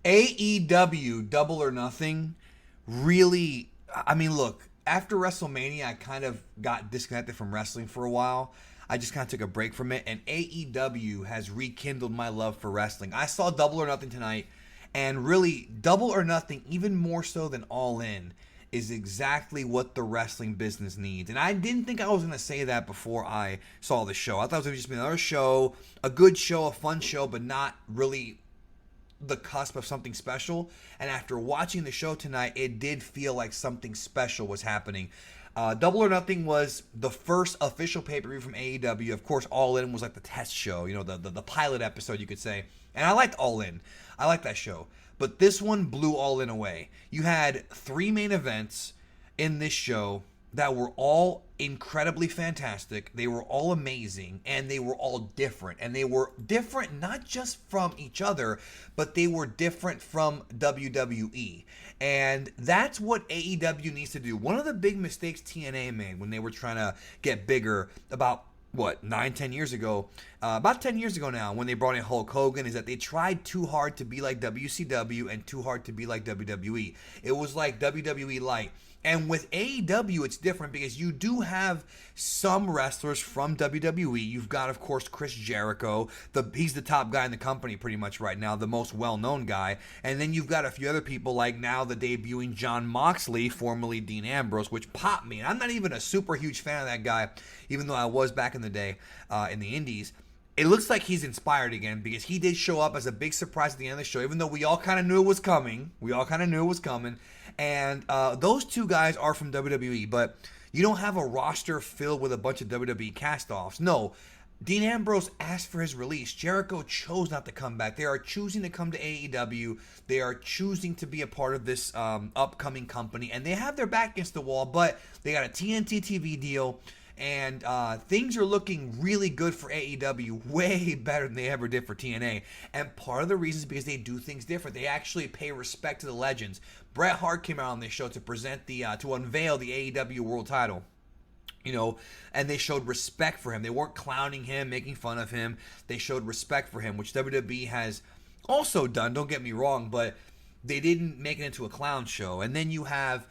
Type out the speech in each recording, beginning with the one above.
AEW Double or Nothing really, I mean, look, after WrestleMania, I kind of got disconnected from wrestling for a while. I just kind of took a break from it, and AEW has rekindled my love for wrestling. I saw Double or Nothing tonight, and really, Double or Nothing, even more so than All In, is exactly what the wrestling business needs. And I didn't think I was going to say that before I saw the show. I thought it was going to just be another show, a good show, a fun show, but not really the cusp of something special. And after watching the show tonight, it did feel like something special was happening. Double or Nothing was the first official pay-per-view from AEW. Of course, All In was like the test show, you know, the pilot episode, you could say. And I liked All In. I liked that show. But this one blew All In away. You had 3 main events in this show that were all incredibly fantastic. They were all amazing, and they were all different. And they were different not just from each other, but they were different from WWE. And that's what AEW needs to do. One of the big mistakes TNA made when they were trying to get bigger about 9-10 years ago, about 10 years ago now, when they brought in Hulk Hogan, is that they tried too hard to be like WCW and too hard to be like WWE. It was like WWE light. And with AEW, it's different because you do have some wrestlers from WWE. You've got, of course, Chris Jericho. He's the top guy in the company pretty much right now, the most well-known guy. And then you've got a few other people like now the debuting Jon Moxley, formerly Dean Ambrose, which popped me. And I'm not even a super huge fan of that guy, even though I was back in the day in the Indies. It looks like he's inspired again because he did show up as a big surprise at the end of the show, even though we all kind of knew it was coming. And those two guys are from WWE, but you don't have a roster filled with a bunch of WWE cast-offs. No, Dean Ambrose asked for his release. Jericho chose not to come back. They are choosing to come to AEW. They are choosing to be a part of this upcoming company, and they have their back against the wall, but they got a TNT TV deal. And things are looking really good for AEW, way better than they ever did for TNA. And part of the reason is because they do things different. They actually pay respect to the legends. Bret Hart came out on this show to present to unveil the AEW World Title. You know, and they showed respect for him. They weren't clowning him, making fun of him. They showed respect for him, which WWE has also done. Don't get me wrong, but they didn't make it into a clown show. And then you have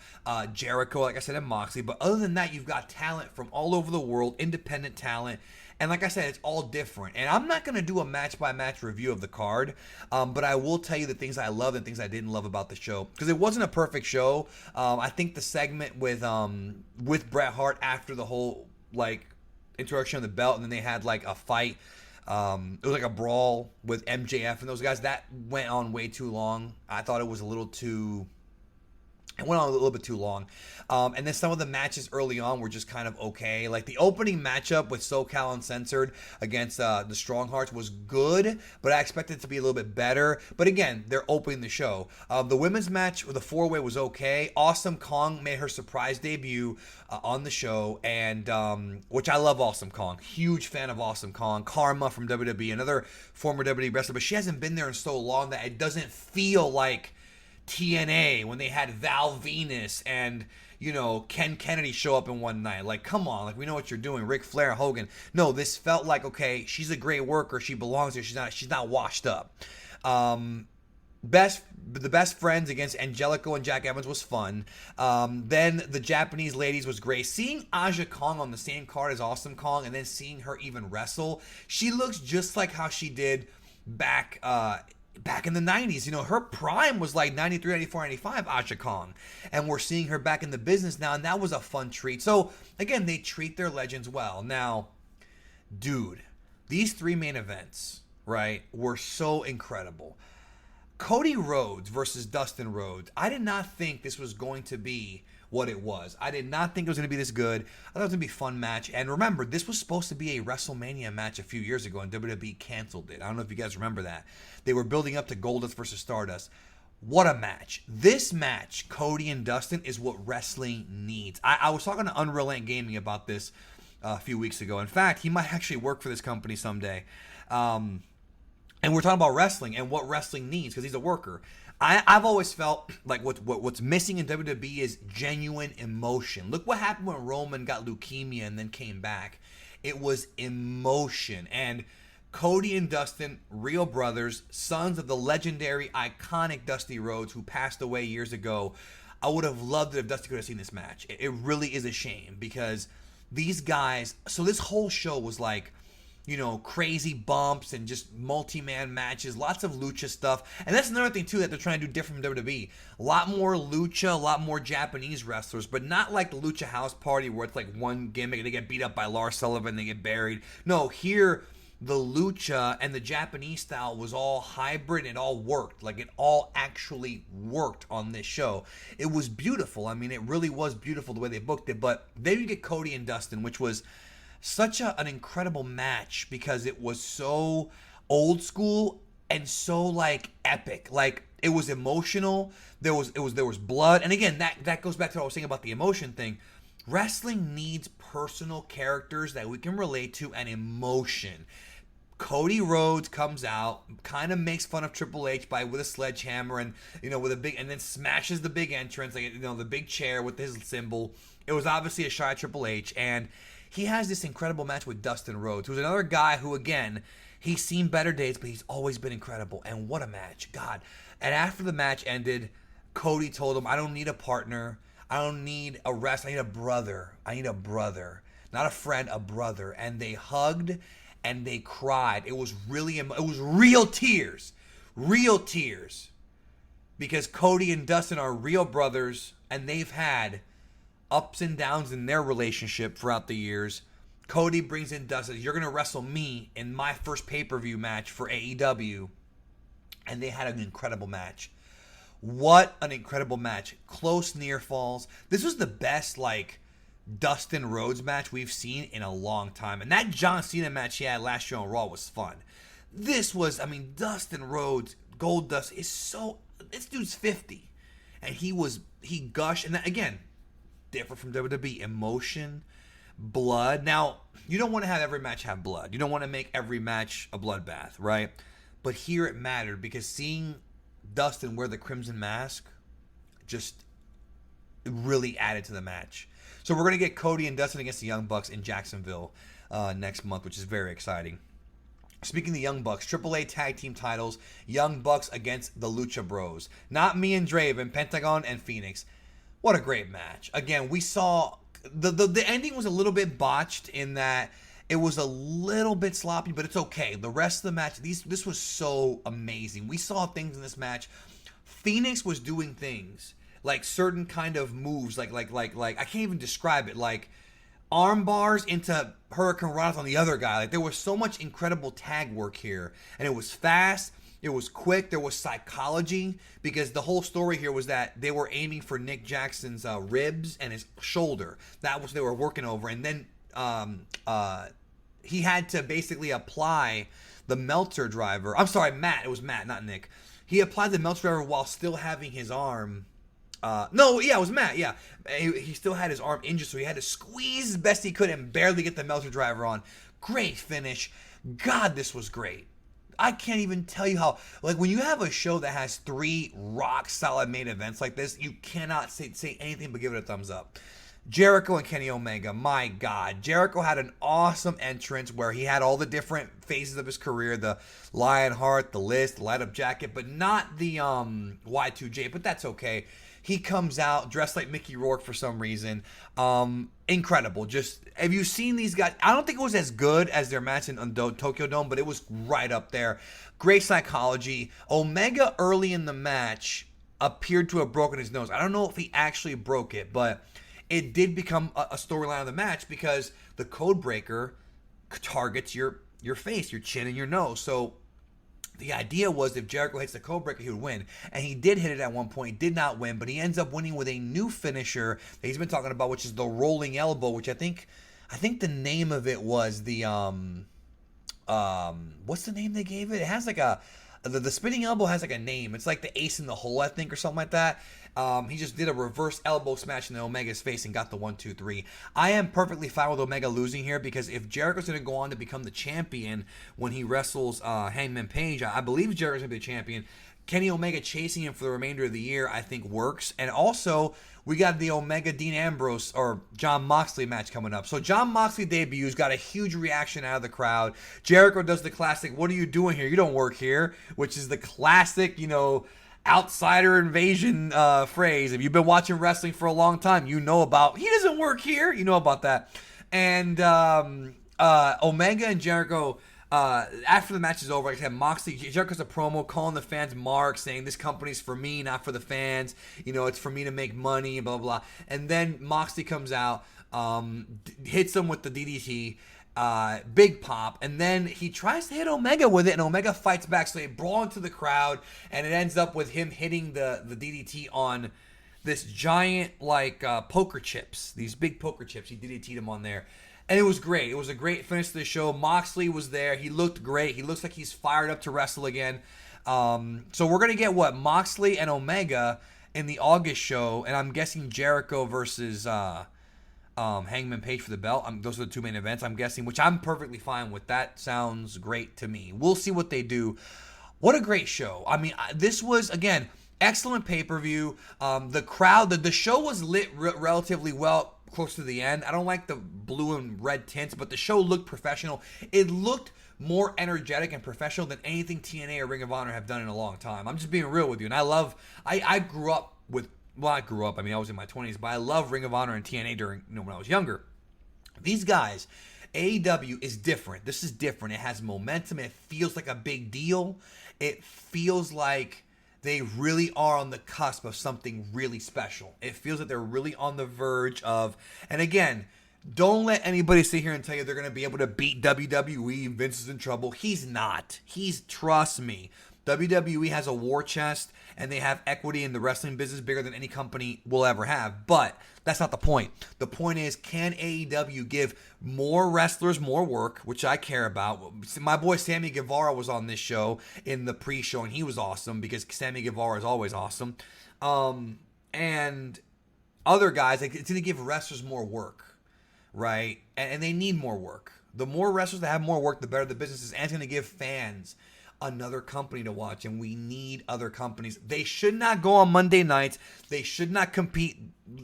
Jericho, like I said, and Moxley. But other than that, you've got talent from all over the world, independent talent. And like I said, it's all different. And I'm not going to do a match-by-match review of the card, but I will tell you the things I loved and things I didn't love about the show. Because it wasn't a perfect show. I think the segment with Bret Hart after the whole, like, introduction of the belt, and then they had, like, a fight. It was like a brawl with MJF and those guys. That went on way too long. I thought it was a little too... It went on a little bit too long. And then some of the matches early on were just kind of okay. Like the opening matchup with SoCal Uncensored against the Strong Hearts was good, but I expected it to be a little bit better. But again, they're opening the show. The women's match, the four-way, was okay. Awesome Kong made her surprise debut on the show, and which I love Awesome Kong. Huge fan of Awesome Kong. Karma from WWE, another former WWE wrestler, but she hasn't been there in so long that it doesn't feel like TNA when they had Val Venus and, you know, Ken Kennedy show up in one night. Like, come on, like, we know what you're doing. Ric Flair, Hogan. No, this felt like, okay, she's a great worker. She belongs here. She's not washed up. The best friends against Angelico and Jack Evans was fun. Then the Japanese ladies was great. Seeing Aja Kong on the same card as Awesome Kong and then seeing her even wrestle, she looks just like how she did back in the 90s. You know, her prime was like 93, 94, 95, Aja Kong. And we're seeing her back in the business now, and that was a fun treat. So, again, they treat their legends well. Now, dude, these 3 main events, right, were so incredible. Cody Rhodes versus Dustin Rhodes. I did not think this was going to be what it was. I did not think it was going to be this good. I thought it was going to be a fun match. And remember, this was supposed to be a WrestleMania match a few years ago, and WWE canceled it. I don't know if you guys remember that. They were building up to Goldust versus Stardust. What a match. This match, Cody and Dustin, is what wrestling needs. I was talking to Unreal Gaming about this a few weeks ago. In fact, he might actually work for this company someday. And we're talking about wrestling and what wrestling needs because he's a worker. I've always felt like what's missing in WWE is genuine emotion. Look what happened when Roman got leukemia and then came back. It was emotion. And Cody and Dustin, real brothers, sons of the legendary, iconic Dusty Rhodes, who passed away years ago. I would have loved it if Dusty could have seen this match. It really is a shame because these guys. So this whole show was like, crazy bumps and just multi-man matches, lots of lucha stuff. And that's another thing, too, that they're trying to do different from WWE. A lot more lucha, a lot more Japanese wrestlers, but not like the Lucha House Party where it's like one gimmick and they get beat up by Lars Sullivan, they get buried. No, here, the lucha and the Japanese style was all hybrid and it all worked. Like, it all actually worked on this show. It was beautiful. I mean, it really was beautiful the way they booked it. But then you get Cody and Dustin, which was such an incredible match because it was so old school and so like epic. Like, it was emotional. There was blood. And again, that goes back to what I was saying about the emotion thing. Wrestling needs personal characters that we can relate to and emotion. Cody Rhodes comes out, kind of makes fun of Triple H with a sledgehammer and with a big, and then smashes the big entrance, like the big chair with his symbol. It was obviously a shot at Triple H, and he has this incredible match with Dustin Rhodes, who's another guy who, again, he's seen better days, but he's always been incredible. And what a match. God. And after the match ended, Cody told him, I don't need a partner. I don't need a wrestler. I need a brother. I need a brother. Not a friend, a brother. And they hugged and they cried. It was real tears. Real tears. Because Cody and Dustin are real brothers, and they've had ups and downs in their relationship throughout the years. Cody brings in Dustin. You're going to wrestle me in my first pay-per-view match for AEW. And they had an incredible match. What an incredible match. Close near falls. This was the best, Dustin Rhodes match we've seen in a long time. And that John Cena match he had last year on Raw was fun. This was, Dustin Rhodes, Gold Dust, is so... This dude's 50. And he gushed. And that, again, different from WWE. Emotion, blood. Now, you don't want to have every match have blood. You don't want to make every match a bloodbath, right? But here it mattered because seeing Dustin wear the crimson mask just really added to the match. So we're going to get Cody and Dustin against the Young Bucks in Jacksonville next month, which is very exciting. Speaking of the Young Bucks, AAA Tag Team titles, Young Bucks against the Lucha Bros. Not me and Draven, Pentagon and Phoenix. What a great match. Again, we saw the ending was a little bit botched in that it was a little bit sloppy, but it's okay. The rest of the match, this was so amazing. We saw things in this match. Phoenix was doing things like certain kind of moves, like I can't even describe it, like arm bars into Hurricane Rana's on the other guy. Like, there was so much incredible tag work here, and it was fast. It was quick. There was psychology because the whole story here was that they were aiming for Nick Jackson's ribs and his shoulder. That was what they were working over. And then he had to basically apply the Meltzer driver. I'm sorry, Matt. It was Matt, not Nick. He applied the Meltzer driver while still having his arm. It was Matt. Yeah, he still had his arm injured, so he had to squeeze as best he could and barely get the Meltzer driver on. Great finish. God, this was great. I can't even tell you how, when you have a show that has 3 rock-solid main events like this, you cannot say anything but give it a thumbs up. Jericho and Kenny Omega, my God. Jericho had an awesome entrance where he had all the different phases of his career, the Lionheart, the List, the Light Up Jacket, but not the Y2J, but that's okay. He comes out dressed like Mickey Rourke for some reason. Incredible. Just, have you seen these guys? I don't think it was as good as their match in Tokyo Dome, but it was right up there. Great psychology. Omega early in the match appeared to have broken his nose. I don't know if he actually broke it, but it did become a storyline of the match because the code breaker targets your face, your chin, and your nose. So the idea was if Jericho hits the code breaker, he would win. And he did hit it at one point, did not win, but he ends up winning with a new finisher that he's been talking about, which is the rolling elbow, which I think the name of it was the what's the name they gave it? It has the spinning elbow has a name. It's like the ace in the hole, I think, or something like that. He just did a reverse elbow smash in Omega's face and got the 1-2-3. I am perfectly fine with Omega losing here because if Jericho's going to go on to become the champion when he wrestles Hangman Page, I believe Jericho's going to be the champion. Kenny Omega chasing him for the remainder of the year, I think works. And also, we got the Omega Dean Ambrose or Jon Moxley match coming up. So Jon Moxley debuts, got a huge reaction out of the crowd. Jericho does the classic, "What are you doing here? You don't work here," which is the classic, outsider invasion phrase. If you've been watching wrestling for a long time, you know about, "He doesn't work here." You know about that. And Omega and Jericho, after the match is over, like I said, Jericho's a promo calling the fans mark, saying this company's for me, not for the fans. It's for me to make money, blah, blah, blah. And then Moxley comes out, hits him with the DDT, big pop, and then he tries to hit Omega with it, and Omega fights back, so they brawl into the crowd, and it ends up with him hitting the DDT on this giant, poker chips, these big poker chips. He DDT'd him on there. And it was great. It was a great finish to the show. Moxley was there. He looked great. He looks like he's fired up to wrestle again. So we're going to get, Moxley and Omega in the August show. And I'm guessing Jericho versus Hangman Page for the belt. Those are the two main events, I'm guessing, which I'm perfectly fine with. That sounds great to me. We'll see what they do. What a great show. I mean, this was, again, excellent pay-per-view. The crowd, the show was lit relatively well close to the end. I don't like the blue and red tints, but the show looked professional. It looked more energetic and professional than anything TNA or Ring of Honor have done in a long time. I'm just being real with you. And I grew up with, I grew up, I was in my 20s, but I love Ring of Honor and TNA during, when I was younger. These guys, AEW is different. This is different. It has momentum. It feels like a big deal. It feels like they really are on the cusp of something really special. It feels like they're really on the verge of, and again, don't let anybody sit here and tell you they're going to be able to beat WWE. Vince is in trouble. He's not. Trust me. WWE has a war chest, and they have equity in the wrestling business bigger than any company will ever have. But that's not the point. The point is, can AEW give more wrestlers more work, which I care about? My boy Sammy Guevara was on this show in the pre-show, and he was awesome because Sammy Guevara is always awesome. And other guys, it's going to give wrestlers more work, right? And they need more work. The more wrestlers that have more work, the better the business is, and it's going to give fans another company to watch, and we need other companies. They should not go on Monday nights. They should not compete.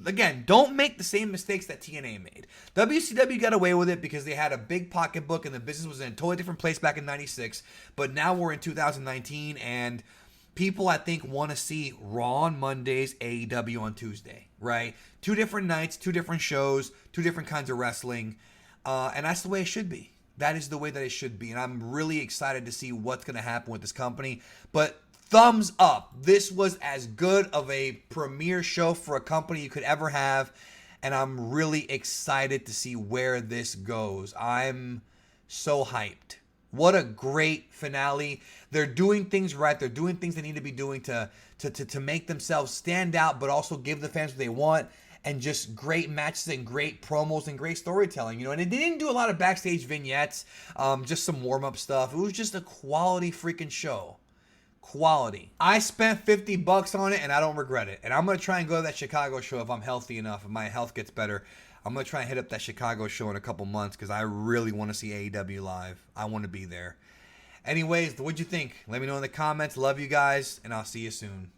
Again, don't make the same mistakes that TNA made. WCW got away with it because they had a big pocketbook and the business was in a totally different place back in 96, but now we're in 2019, and people, I think, want to see Raw on Mondays, AEW on Tuesday, right? 2 different nights, 2 different shows, 2 different kinds of wrestling, and that's the way it should be. That is the way that it should be, and I'm really excited to see what's going to happen with this company. But thumbs up. This was as good of a premiere show for a company you could ever have, and I'm really excited to see where this goes. I'm so hyped. What a great finale. They're doing things right. They're doing things they need to be doing to make themselves stand out, but also give the fans what they want. And just great matches and great promos and great storytelling, And they didn't do a lot of backstage vignettes, just some warm-up stuff. It was just a quality freaking show. Quality. I spent $50 on it, and I don't regret it. And I'm going to try and go to that Chicago show if I'm healthy enough, if my health gets better. I'm going to try and hit up that Chicago show in a couple months because I really want to see AEW live. I want to be there. Anyways, what'd you think? Let me know in the comments. Love you guys, and I'll see you soon.